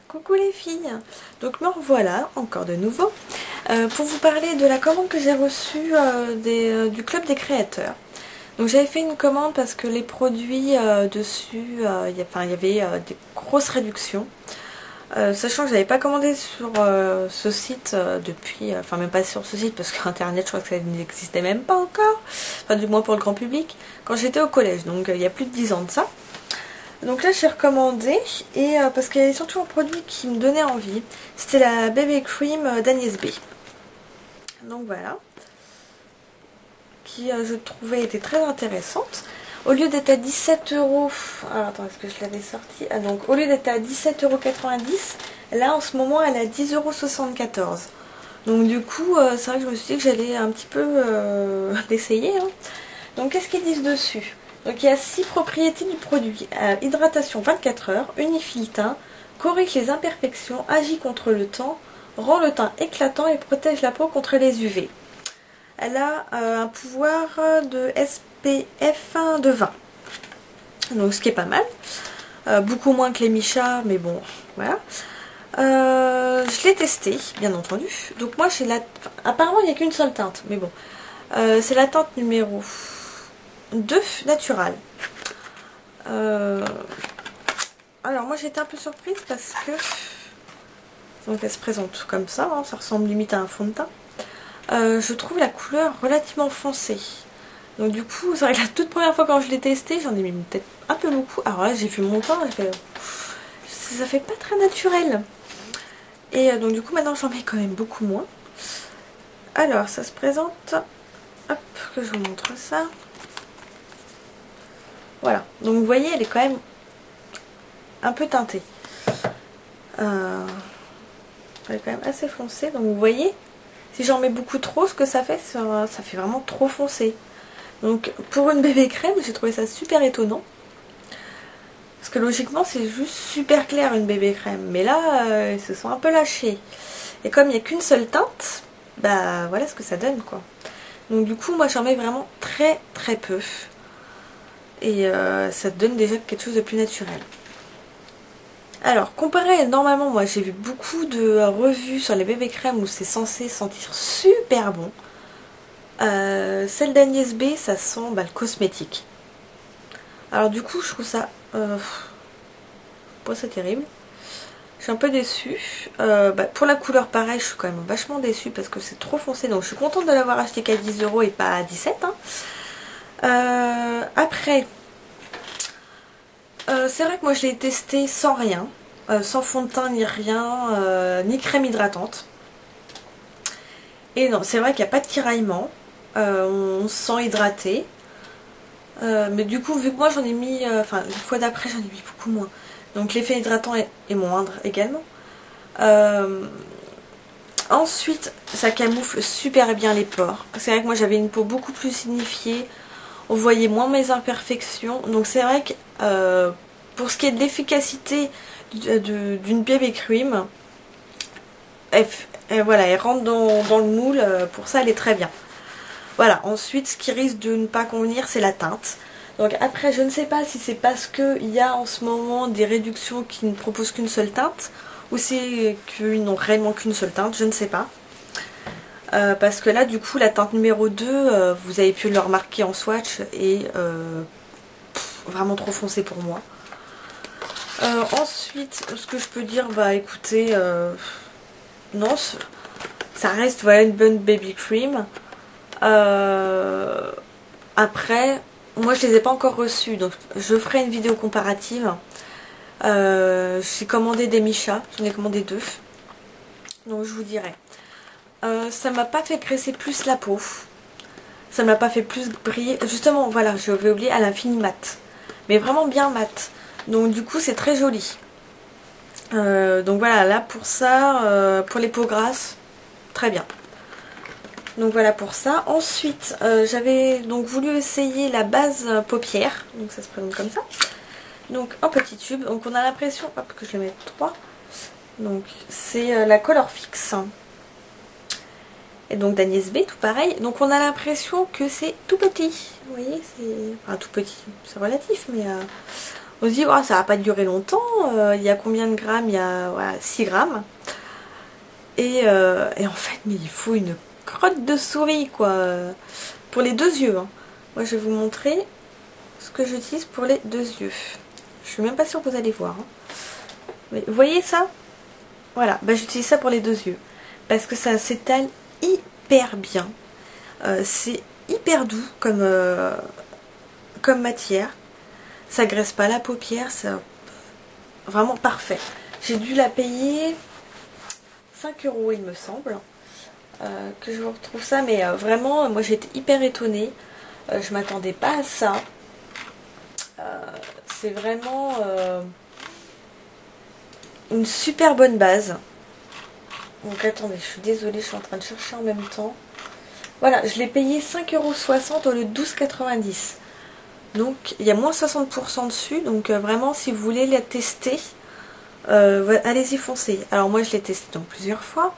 Coucou les filles. Donc me revoilà encore de nouveau pour vous parler de la commande que j'ai reçue du club des créateurs. Donc j'avais fait une commande parce que les produits dessus, il y avait des grosses réductions. Sachant que j'avais pas commandé sur ce site depuis, enfin même pas sur ce site parce qu'internet je crois que ça n'existait même pas encore, enfin du moins pour le grand public, quand j'étais au collège, donc il y a plus de 10 ans de ça. Donc là j'ai recommandé et parce qu'il y avait surtout un produit qui me donnait envie, c'était la BB Cream d'Agnès B. Donc voilà, qui je trouvais était très intéressante. Au lieu d'être à 17 euros, alors attends, est-ce que je l'avais sorti? Ah donc au lieu d'être à 17,90 €, là en ce moment elle est à 10,74 €. Donc du coup c'est vrai que je me suis dit que j'allais un petit peu l'essayer. Hein. Donc qu'est-ce qu'ils disent dessus? Donc il y a 6 propriétés du produit. Hydratation 24 heures, unifie le teint, corrige les imperfections, agit contre le temps, rend le teint éclatant et protège la peau contre les UV. Elle a un pouvoir de SPF de 20. Donc ce qui est pas mal. Beaucoup moins que les Michat, mais bon, voilà. Je l'ai testé, bien entendu. Donc moi j'ai la... Apparemment il n'y a qu'une seule teinte, mais bon. C'est la teinte numéro 2 naturel. Alors moi j'étais un peu surprise parce que donc elle se présente comme ça, hein, ça ressemble limite à un fond de teint. Je trouve la couleur relativement foncée. Donc du coup c'est vrai que la toute première fois quand je l'ai testé j'en ai mis peut-être un peu beaucoup. Alors là j'ai vu mon teint et ça fait pas très naturel. Et donc du coup maintenant j'en mets quand même beaucoup moins. Alors ça se présente, hop que je vous montre ça. Voilà, donc vous voyez elle est quand même un peu teintée. Elle est quand même assez foncée, donc vous voyez, si j'en mets beaucoup trop, ce que ça fait vraiment trop foncé. Donc pour une bébé crème, j'ai trouvé ça super étonnant. Parce que logiquement c'est juste super clair une bébé crème. Mais là, ils se sont un peu lâchés. Et comme il n'y a qu'une seule teinte, bah voilà ce que ça donne quoi. Donc du coup moi j'en mets vraiment très très peu. Et ça donne déjà quelque chose de plus naturel. Alors comparé normalement, moi j'ai vu beaucoup de revues sur les bébés crèmes où c'est censé sentir super bon. Celle d'Agnès B, ça sent le cosmétique. Alors du coup je trouve ça pas ça terrible. Je suis un peu déçue. Pour la couleur pareil je suis quand même vachement déçue parce que c'est trop foncé. Donc je suis contente de l'avoir acheté qu'à 10 € et pas à 17 €. Hein. Après... c'est vrai que moi je l'ai testé sans rien, sans fond de teint ni rien, ni crème hydratante. Et non, c'est vrai qu'il n'y a pas de tiraillement, on se sent hydraté. Mais du coup, vu que moi j'en ai mis, enfin la fois d'après j'en ai mis beaucoup moins. Donc l'effet hydratant est moindre également. Ensuite, ça camoufle super bien les pores. C'est vrai que moi j'avais une peau beaucoup plus signifiée. On voyait moins mes imperfections. Donc c'est vrai que pour ce qui est de l'efficacité d'une BB Cream, voilà, elle rentre dans le moule. Pour ça, elle est très bien. Voilà, ensuite, ce qui risque de ne pas convenir, c'est la teinte. Donc après, je ne sais pas si c'est parce qu'il y a en ce moment des réductions qui ne proposent qu'une seule teinte, ou c'est qu'ils n'ont réellement qu'une seule teinte, je ne sais pas. Parce que là du coup la teinte numéro 2 vous avez pu le remarquer en swatch est vraiment trop foncé pour moi. Ensuite ce que je peux dire, bah écoutez, non ça reste voilà, une bonne baby cream. Après moi je les ai pas encore reçus donc je ferai une vidéo comparative. J'ai commandé des Michat, j'en ai commandé 2 donc je vous dirai. Ça m'a pas fait graisser plus la peau. Ça m'a pas fait plus briller. Justement, voilà, j'avais oublié, elle a fini mat. Mais vraiment bien mat. Donc du coup, c'est très joli. Donc voilà, là pour ça, pour les peaux grasses, très bien. Donc voilà pour ça. Ensuite, j'avais donc voulu essayer la base paupière. Donc ça se présente comme ça. Donc en petit tube. Donc on a l'impression, hop, que je le mette 3. Donc c'est la Color Fix. Et donc d'Agnès B, tout pareil. Donc on a l'impression que c'est tout petit. Vous voyez, c'est... Enfin tout petit, c'est relatif, mais On se dit, oh, ça va pas durer longtemps. Il y a combien de grammes? Il y a voilà, 6 grammes. Et en fait, mais il faut une crotte de souris, quoi. Pour les 2 yeux. Hein. Moi, je vais vous montrer ce que j'utilise pour les 2 yeux. Je suis même pas sûre que vous allez voir. Hein. Mais vous voyez ça? Voilà, bah, j'utilise ça pour les 2 yeux. Parce que ça s'étale hyper bien. C'est hyper doux comme matière. Ça graisse pas la paupière. C'est vraiment parfait. J'ai dû la payer 5 € il me semble. Que je vous retrouve ça. Mais vraiment, moi j'étais hyper étonnée. Je m'attendais pas à ça. C'est vraiment une super bonne base. Donc attendez, je suis désolée, je suis en train de chercher en même temps. Voilà, je l'ai payé 5,60 € au lieu de 12,90 €. Donc il y a moins 60% dessus. Donc vraiment, si vous voulez la tester, allez-y, foncez. Alors moi je l'ai testé donc plusieurs fois.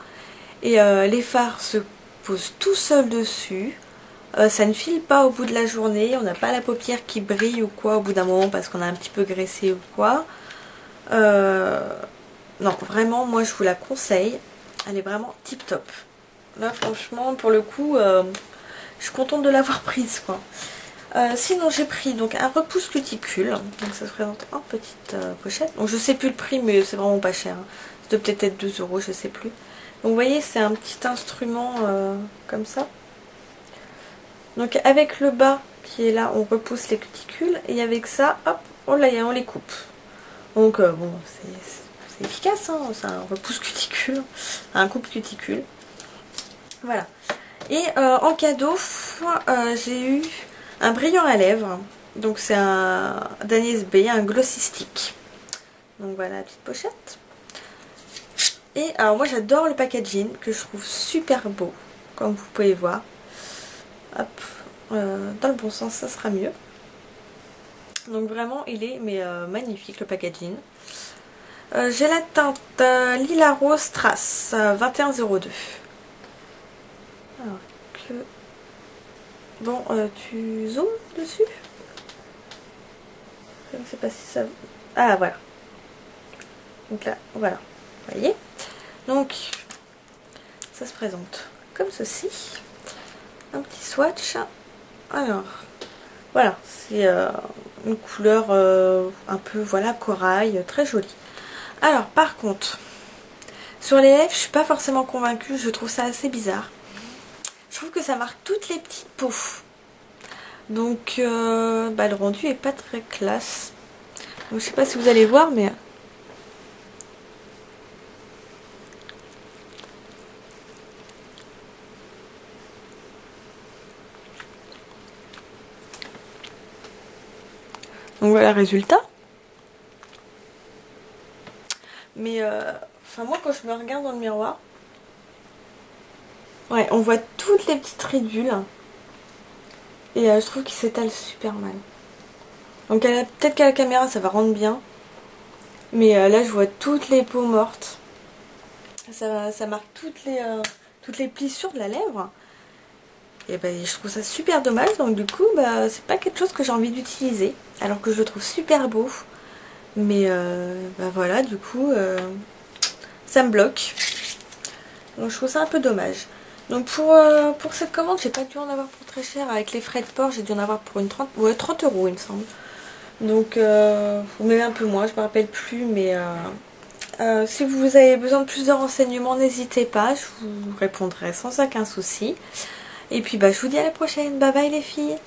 Et les fards se posent tout seuls dessus. Ça ne file pas au bout de la journée. On n'a pas la paupière qui brille ou quoi au bout d'un moment parce qu'on a un petit peu graissé ou quoi. Non, vraiment, moi je vous la conseille. Elle est vraiment tip top. Là, franchement, pour le coup, je suis contente de l'avoir prise, quoi. Sinon, j'ai pris donc un repousse cuticule. Donc, ça se présente en petite pochette. Donc, je sais plus le prix, mais c'est vraiment pas cher. Hein. Ça doit peut-être être 2 €, je sais plus. Donc, vous voyez, c'est un petit instrument comme ça. Donc, avec le bas qui est là, on repousse les cuticules. Et avec ça, hop, on les coupe. Donc, bon, c'est efficace, hein, c'est un repousse cuticule, un coupe cuticule. Voilà. Et en cadeau, j'ai eu un brillant à lèvres. Donc c'est un d'Agnès B, un glossy stick. Donc voilà la petite pochette. Et alors moi j'adore le packaging que je trouve super beau, comme vous pouvez voir. Hop, dans le bon sens ça sera mieux. Donc vraiment il est magnifique le packaging. J'ai la teinte Lila Rose Strass, 21,02 €. Alors que... Bon, tu zoomes dessus? Je ne sais pas si ça... Ah, voilà. Donc là, voilà. Vous voyez? Donc, ça se présente comme ceci. Un petit swatch. Alors, voilà. C'est une couleur un peu, voilà, corail. Très jolie. Alors, par contre, sur les lèvres, je suis pas forcément convaincue. Je trouve ça assez bizarre. Je trouve que ça marque toutes les petites peaux. Donc le rendu est pas très classe. Donc, je sais pas si vous allez voir, mais... Donc voilà le résultat. Mais enfin moi quand je me regarde dans le miroir, ouais, on voit toutes les petites ridules. Et je trouve qu'il s'étale super mal. Donc peut-être qu'à la caméra ça va rendre bien. Mais là je vois toutes les peaux mortes. Ça marque toutes les plissures de la lèvre. Et ben je trouve ça super dommage. Donc du coup c'est pas quelque chose que j'ai envie d'utiliser. Alors que je le trouve super beau. Mais voilà, du coup ça me bloque. Donc je trouve ça un peu dommage. Donc pour cette commande, j'ai pas dû en avoir pour très cher. Avec les frais de port, j'ai dû en avoir pour une 30 € il me semble. Donc ou même un peu moins, je me rappelle plus. Mais si vous avez besoin de plus de renseignements, n'hésitez pas, je vous répondrai sans aucun souci. Et puis je vous dis à la prochaine. Bye bye les filles.